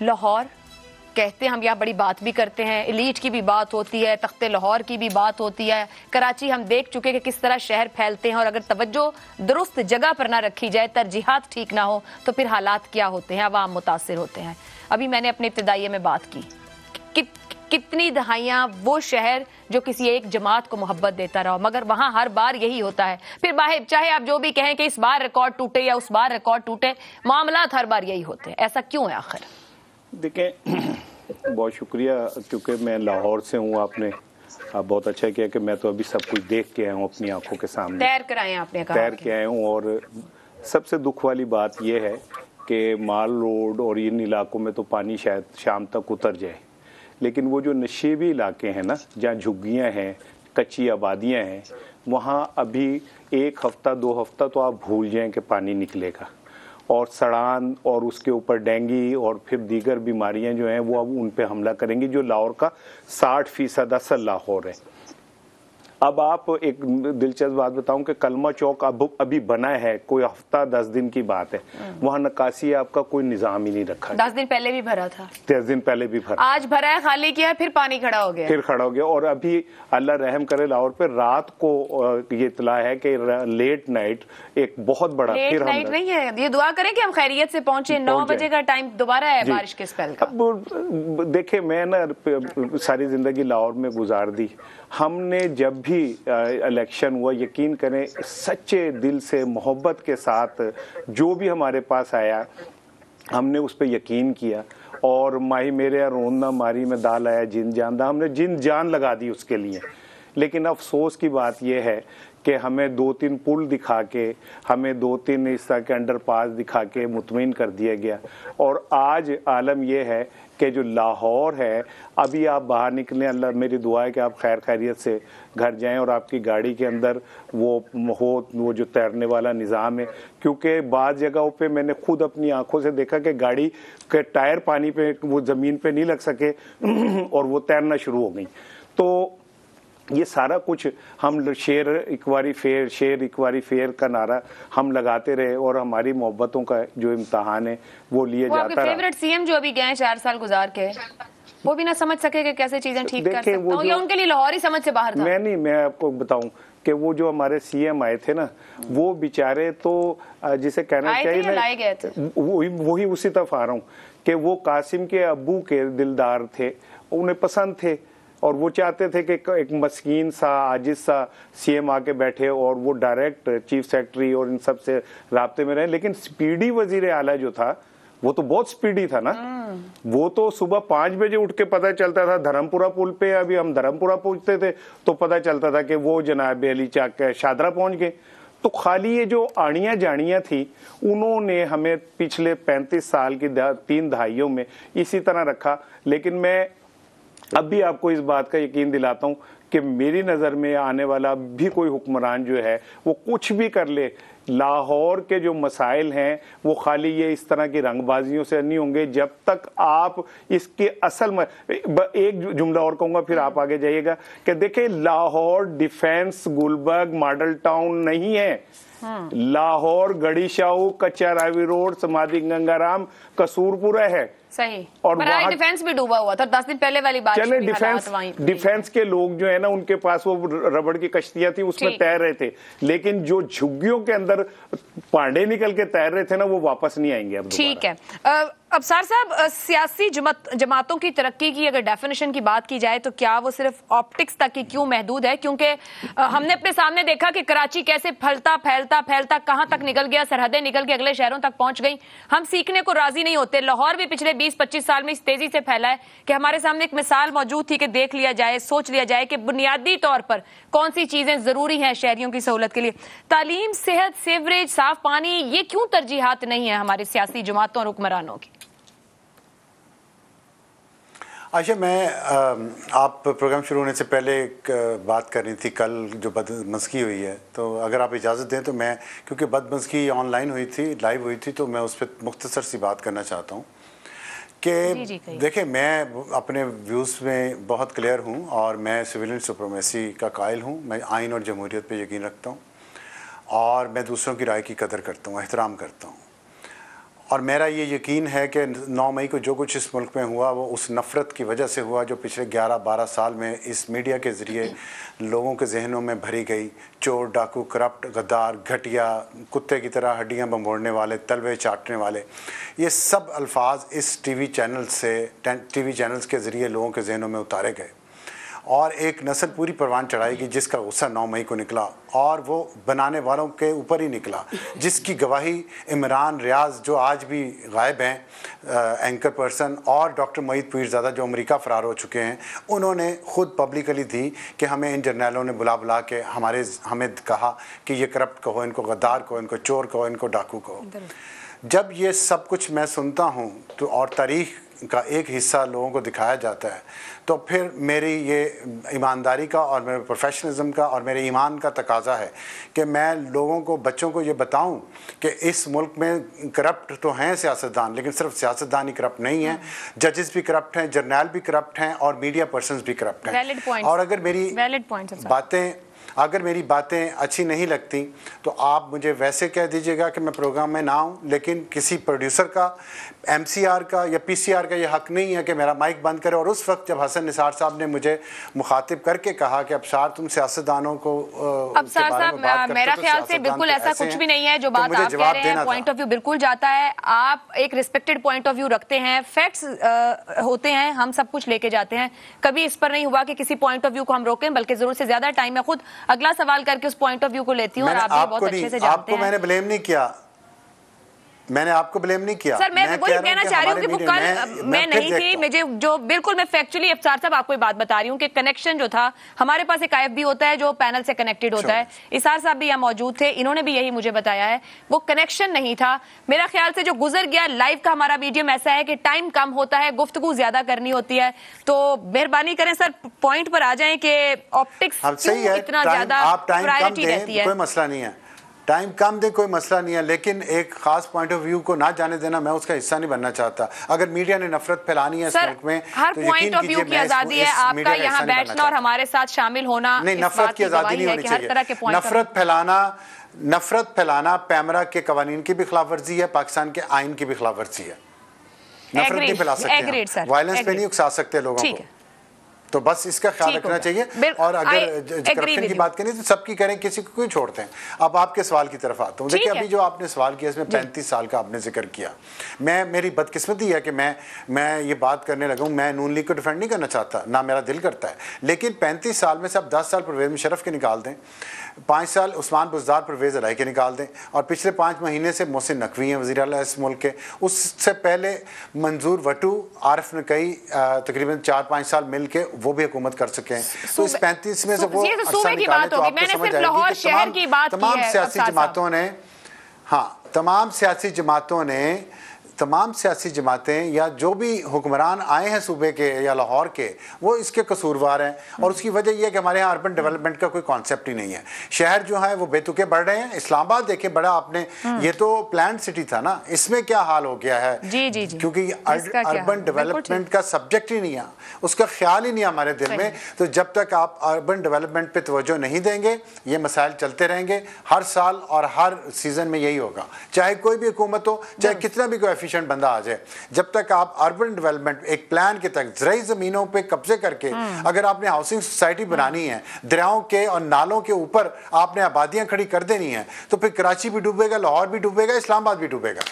लाहौर कहते हैं, हम यहाँ बड़ी बात भी करते हैं, एलीट की भी बात होती है, तख्ते लाहौर की भी बात होती है, कराची हम देख चुके कि किस तरह शहर फैलते हैं और अगर तवज्जो दुरुस्त जगह पर ना रखी जाए, तरजीहात ठीक ना हो तो फिर हालात क्या होते हैं, अवाम मुतासिर होते हैं। अभी मैंने अपने इब्तिदाइये में बात की कितनी दहाइयाँ वो शहर जो किसी एक जमात को मोहब्बत देता रहा, मगर वहाँ हर बार यही होता है। फिर बाहर चाहे आप जो भी कहें कि इस बार रिकॉर्ड टूटे या उस बार रिकॉर्ड टूटे, मामलात हर बार यही होते हैं। ऐसा क्यों है आखिर? देखें, बहुत शुक्रिया, क्योंकि मैं लाहौर से हूँ। आपने बहुत अच्छा किया कि मैं तो अभी सब कुछ देख के आया हूँ अपनी आंखों के सामने, तैर कर आए, आपने कहा तैर के आया हूँ। और सबसे दुख वाली बात यह है कि माल रोड और इन इलाकों में तो पानी शायद शाम तक उतर जाए, लेकिन वो जो नशेबी इलाके हैं ना, जहाँ झुग्गियाँ हैं, कच्ची आबादियाँ हैं, वहाँ अभी 1 हफ्ता 2 हफ्ता तो आप भूल जाएं कि पानी निकलेगा। और सड़ान और उसके ऊपर डेंगू और फिर दीगर बीमारियां जो हैं वो अब उन पे हमला करेंगी, जो लाहौर का 60% असल लाहौर है। अब आप एक दिलचस्प बात बताऊं कि कलमा चौक अब अभी बना है, कोई हफ्ता 10 दिन की बात है, वहाँ नक्काशी आपका कोई निज़ाम ही नहीं रखा। 10 दिन पहले भी भरा था, 10 दिन पहले भी भरा, आज भरा है, खाली किया है, फिर पानी खड़ा हो गया, और अभी अल्लाह रहम करे लाहौर पे रात को ये इतला है कि लेट नाइट एक बहुत बड़ा लेट नाइट नहीं है, ये दुआ करें कि हम खैरियत से पहुंचे। 9 बजे का टाइम दोबारा है बारिश के स्पेल का। अब देखे, मैं ना सारी जिंदगी लाहौर में गुजार दी। हमने जब भी इलेक्शन हुआ, यकीन करें सच्चे दिल से मोहब्बत के साथ जो भी हमारे पास आया हमने उस पर यकीन किया, और माही मेरे रोंदा मारी में दाल आया जिन जान दा, हमने जिन जान लगा दी उसके लिए। लेकिन अफसोस की बात यह है कि हमें 2-3 पुल दिखा के, हमें 2-3 इस तरह के अंडरपास दिखा के मुतमईन कर दिया गया। और आज आलम यह है कि जो लाहौर है, अभी आप बाहर निकलें, अल्लाह मेरी दुआ है कि आप खैर खैरियत से घर जाएं और आपकी गाड़ी के अंदर वो जो तैरने वाला निज़ाम है, क्योंकि बाज़ जगहों पे मैंने खुद अपनी आंखों से देखा कि गाड़ी के टायर पानी पे, वो ज़मीन पे नहीं लग सके और वो तैरना शुरू हो गई। तो ये सारा कुछ हम शेर इकवारी फेर का नारा हम लगाते रहे और हमारी मोहब्बतों का जो इम्तहान है वो लिए जाता रहा। फेवरेट सीएम जो अभी गए 4 साल गुजार के, वो भी ना समझ सके कि कैसे चीजें ठीक कर सकता हूं, या उनके लिए लाहौर ही समझ से बाहर था? मैं आपको बताऊं कि वो जो हमारे सीएम आए थे ना, वो बेचारे तो जिसे कहना चाहिए ना, वही उसी तरफ आ रहा हूँ कि वो कासिम के अब्बू के दिलदार थे, उन्हें पसंद थे और वो चाहते थे कि एक मस्कीन सा आजिज सा सीएम आके बैठे और वो डायरेक्ट चीफ सेक्रेटरी और इन सब से राब्ते में रहे। लेकिन स्पीडी वजीर आला जो था वो तो बहुत स्पीडी था ना, वो तो सुबह 5 बजे उठ के पता चलता था धर्मपुरा पुल पे, अभी हम धर्मपुरा पहुंचते थे तो पता चलता था कि वो जनाब अली चाक शादरा पहुंच गए। तो खाली ये जो आड़ियाँ जाड़ियाँ थी, उन्होंने हमें पिछले 35 साल की 3 दहाइयों में इसी तरह रखा। लेकिन मैं अब भी आपको इस बात का यकीन दिलाता हूं कि मेरी नज़र में आने वाला भी कोई हुक्मरान जो है वो कुछ भी कर ले, लाहौर के जो मसाइल हैं वो खाली ये इस तरह की रंगबाजियों से नहीं होंगे जब तक आप इसके असल में। एक जुमला और कहूँगा फिर आप आगे जाइएगा कि देखिए, Lahore defence Gulberg model town नहीं है। लाहौर गड़ी शाहू, कच्चा रावी रोड, समाधि गंगाराम, कसूरपुरा है। सही। और वहाँ डिफेंस भी डूबा हुआ था 10 दिन पहले वाली बात। चले डिफेंस के लोग जो है ना, उनके पास वो रबड़ की कश्तियां थी, उसमें तैर रहे थे, लेकिन जो झुग्गियों के अंदर पांडे निकल के तैर रहे थे ना, वो वापस नहीं आएंगे अब। ठीक है। अफसार साहब, सियासी जमातों की तरक्की की अगर डेफिनेशन की बात की जाए तो क्या वो सिर्फ ऑप्टिक्स तक ही क्यों महदूद है? क्योंकि हमने अपने सामने देखा कि कराची कैसे फैलता कहां तक निकल गया, सरहदें निकल के अगले शहरों तक पहुंच गई। हम सीखने को राजी नहीं होते। लाहौर भी पिछले 20-25 साल में इस तेजी से फैला है कि हमारे सामने एक मिसाल मौजूद थी कि देख लिया जाए, सोच लिया जाए कि बुनियादी तौर पर कौन सी चीजें जरूरी हैं शहरियों की सहूलत के लिए। तालीम, सेहत, सीवरेज, साफ पानी, ये क्यों तरजीहात नहीं है हमारी सियासी जमातों और हुक्मरानों की? आयशा, मैं आप प्रोग्राम शुरू होने से पहले एक बात कर रही थी कल जो बदमज़गी हुई है, तो अगर आप इजाज़त दें तो मैं, क्योंकि बदमज़गी ऑनलाइन हुई थी, लाइव हुई थी, तो मैं उस पर मुख्तसर सी बात करना चाहता हूँ कि देखिए, मैं अपने व्यूज़ में बहुत क्लियर हूँ और मैं सिविलियन सुप्रीमेसी का कायल हूँ। मैं आइन और जमहूरियत पर यकीन रखता हूँ और मैं दूसरों की राय की कदर करता हूँ, एहतराम करता हूँ। और मेरा ये यकीन है कि 9 मई को जो कुछ इस मुल्क में हुआ वो उस नफ़रत की वजह से हुआ जो पिछले 11-12 साल में इस मीडिया के ज़रिए लोगों के जहनों में भरी गई। चोर, डाकू, करप्ट, गद्दार, घटिया, कुत्ते की तरह हड्डियां बंभोड़ने वाले, तलवे चाटने वाले, ये सब अल्फाज इस टीवी चैनल्स के ज़रिए लोगों के जहनों में उतारे गए और एक नस्ल पूरी परवान चढ़ाएगी जिसका गुस्सा 9 मई को निकला और वो बनाने वालों के ऊपर ही निकला, जिसकी गवाही इमरान रियाज जो आज भी गायब हैं एंकर पर्सन और डॉक्टर मोहित पीरज़ादा जो अमेरिका फ़रार हो चुके हैं, उन्होंने ख़ुद पब्लिकली दी कि हमें इन जर्नैलों ने बुला के हमें कहा कि ये करप्ट कहो, इनको गद्दार कहो, इनको चोर कहो, इनको डाकू कहो। जब ये सब कुछ मैं सुनता हूँ तो और तारीख़ का एक हिस्सा लोगों को दिखाया जाता है तो फिर मेरी ये ईमानदारी का और मेरे प्रोफेशनलिज्म का और मेरे ईमान का तकाजा है कि मैं लोगों को, बच्चों को ये बताऊं कि इस मुल्क में करप्ट तो हैं सियासतदान, लेकिन सिर्फ सियासतदान ही करप्ट नहीं है, जजेस भी करप्ट हैं, जर्नैल भी करप्ट हैं और मीडिया पर्सन्स भी करप्ट हैं। और अगर मेरी बातें अच्छी नहीं लगती तो आप मुझे वैसे कह दीजिएगा कि मैं प्रोग्राम में ना आऊँ, लेकिन किसी प्रोड्यूसर का, MCR का या PCR का ये हक नहीं है कि मेरा माइक बंद करे। और उस वक्त जब हसन निसार साहब ने मुझे मुखातिब करके कहा कि अबसार तुम सियासतदानों को अबसार साहब, मेरा ख्याल से बिल्कुल ऐसा कुछ भी नहीं है जो बात आप कह रहे हैं, पॉइंट ऑफ व्यू बिल्कुल जाता है। आप एक रिस्पेक्टेड पॉइंट ऑफ व्यू रखते हैं, फैक्ट्स होते हैं, हम सब कुछ लेके जाते हैं। कभी इस पर नहीं हुआ कि किसी पॉइंट ऑफ व्यू को हम रोकें, बल्कि जरूरत से ज्यादा टाइम मैं खुद अगला सवाल करके उस पॉइंट ऑफ व्यू को लेती हूँ और आप भी बहुत अच्छे से जानते हैं। आपको मैंने ब्लेम नहीं किया, मैंने आपको ब्लेम नहीं किया सर। मैं वही कहना चाह रही हूँ कि वो कल मैं नहीं थी, मुझे जो बिल्कुल मैं फैक्चुअली अफसार साहब आपको बात बता रही हूँ कि कनेक्शन जो था, हमारे पास एक IFB होता है जो पैनल से कनेक्टेड होता है, इसार साहब भी यहाँ मौजूद थे, इन्होंने भी यही मुझे बताया है, वो कनेक्शन नहीं था। मेरा ख्याल से जो गुजर गया, लाइव का हमारा मीडियम ऐसा है कि टाइम कम होता है, गुफ्तगू ज्यादा करनी होती है, तो मेहरबानी करें सर पॉइंट पर आ जाए कि ऑप्टिक्स इतना ज्यादा प्रायोरिटी रहती है। कोई मसला नहीं है, टाइम कम दे, कोई मसला नहीं है, लेकिन एक खास पॉइंट ऑफ व्यू को ना जाने देना, मैं उसका हिस्सा नहीं बनना चाहता। अगर मीडिया ने नफरत फैलानी है इस मुल्क में, हर पॉइंट ऑफ व्यू की आजादी है, आपका यहाँ बैठना और हमारे साथ शामिल होना नहीं, नफरत की आजादी नहीं होनी चाहिए। नफरत फैलाना पैमरा के कवानीन की भी खिलाफ वर्जी है, पाकिस्तान के आइन की भी खिलाफ वर्जी है। नफरत नहीं फैला सकते, वायलेंस पे नहीं उकसा सकते लोगों को, तो बस इसका ख्याल रखना चाहिए। और अगर करप्शन की बात करें तो सबकी करें, किसी को क्यों छोड़ते हैं। अब आपके सवाल की तरफ आता हूँ। देखिए अभी जो आपने सवाल किया इसमें 35 साल का आपने जिक्र किया, मेरी बदकिस्मती है कि मैं ये बात करने लगा हूँ। मैं नून लीग को डिफेंड नहीं करना चाहता, ना मेरा दिल करता है, लेकिन 35 साल में से अब 10 साल परवेज़ मुशर्रफ के निकाल दें, 5 साल उस्मान बुज़दार परवेज़ इलाही के निकाल दें, और पिछले 5 महीने से मोहसिन नकवी हैं वज़ीर आला इस मुल्क के, उससे पहले मंजूर वटू, आरिफ नकवी तकरीबन 4-5 साल मिल के वो भी हुकूमत कर सके हैं। तो इस 35 में से वो सूबे की बात होगी, मैंने सिर्फ लाहौर शहर की बात की है। तमाम सियासी जमातें या जो भी हुक्मरान आए हैं सूबे के या लाहौर के, वो इसके कसूरवार हैं। और उसकी वजह यह है कि हमारे यहाँ अर्बन डेवलपमेंट का कोई कॉन्सेप्ट ही नहीं है। शहर जो है वो बेतुके बढ़ रहे हैं। इस्लामाबाद देखे बड़ा आपने, ये तो प्लान सिटी था ना, इसमें क्या हाल हो गया है। जी। क्योंकि अर्बन डेवलपमेंट का सब्जेक्ट ही नहीं है, उसका ख्याल ही नहीं है हमारे दिल में। तो जब तक आप अर्बन डेवलपमेंट पे तवज्जो नहीं देंगे, ये मसाइल चलते रहेंगे हर साल और हर सीजन में यही होगा, चाहे कोई भी हुकूमत हो, चाहे कितना भी कोई बंदा आ जाए। जब तक आप अर्बन डेवलपमेंट एक प्लान के तहत ज़राई ज़मीनों पे कब्जे करके अगर आपने हाउसिंग सोसाइटी बनानी है, दरियाओं के और नालों के ऊपर आपने आबादियां खड़ी कर देनी है, तो फिर कराची भी डूबेगा, लाहौर भी डूबेगा, इस्लामाबाद भी डूबेगा।